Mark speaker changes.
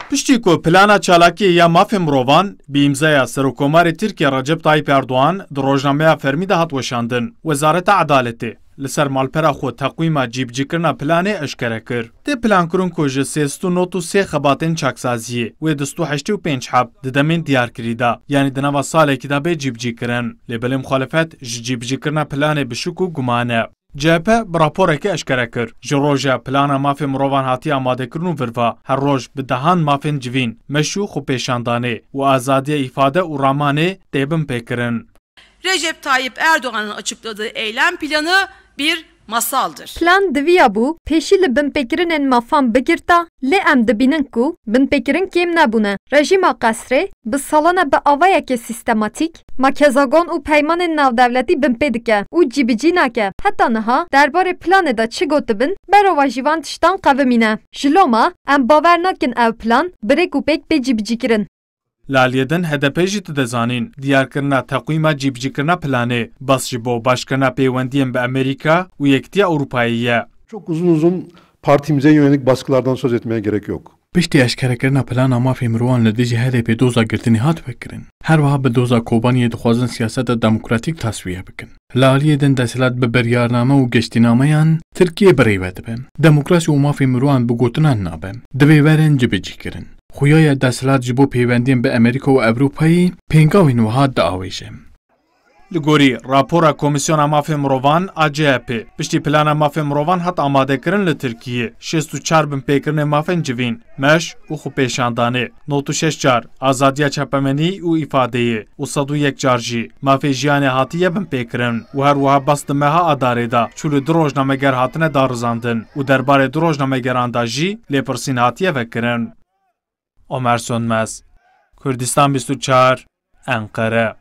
Speaker 1: Piştî ku plana çalakî ya mafê mirovan bi îmzaya Serokkomarê Tirkiye Recep Tayyip Erdoğan di rojnameya fermî de hat weşandin. Wezareta Edaletê li ser malpera xwe teqwîma cîbicîkirina planê eşkere kir. Tê plankirin ku ji 393 xebatên çaksaziyê wê 285 heb di demên diyarkirî de yanî di nava salekî de bê cîbicîkirin. Lêbelê muxalefet ji cîbicîkirina planê bişûk û guman e. CHP bi raporekê eşkere kir. Ji roja plana mafê mirovan hatiye amadekirin û virva her roj bi dehan mafên civîn, meşû xwe pêşandanê û azadiya îfade û ramanê têbin pêkirin.
Speaker 2: Recep Tayyip Erdoğan'ın açıkladığı eylem planı bir masaldır.
Speaker 3: Plan diviya bu, peşî li binpêkirînên mafan bigirta, lê em dibînin ku binpêkirin kêm nebûne. Rejîma Qesrê bi salana bi avayekê sîstematik, makezagon û peymanên navdewletî binpê dike û cîbicî nake. Heta niha derbarê planê de çi gotibin, berova jîvan tiştan qevimîne. Ji loma em bawer nakin ev plan birêk û pêk bê cîbicîkirin.
Speaker 1: Laliyedin HDP jî tu dezanîn diyarkirina teqwîma cîbicîkirina planê bas ji bo başkirina peywendiyên bi Amerika û Yekîtiya Avrupayê ye.
Speaker 4: Çok uzun partimize yönelik baskılardan söz etmeye gerek yok.
Speaker 5: Piştî eşkerekirina plana mafê mirovan li dijî HDP doza girtinê hat vekirin. Her wiha bi doza Kobaniyê dixwazin siyaseta demokratîk tasfiye bikin. Li aliyê din desthilat bi biryarname û geştînameyan Tirkiye birêve dibin. Demokrasî û mafê mirovan bi gotinan nabin. Divê werin cibicîkirin. Xuyaya desthilat ji bo peywendiyên bi Amerîka û Ewropayê pêngavên wiha diawêje.
Speaker 1: Li gorî rapora Komîsyona Mafê Mirovan a CHP piştî plana mafê mirovan hat amadekirin li Tirkiye 64 binpêkirinê mafên civîn, meş û xwepêşandanê, 96 car azadiya çepemenî û îfadeyê û 101 car jî mafê jiyanê hatiye binpêkirin û her wiha bas di meha adarê de çû li du rojnameger hatine darizandin û derbarê du rojnamegeran de jî lêpirsîn hatiye vekirin. Ömer Sönmez, Kurdistan 24, Ankara.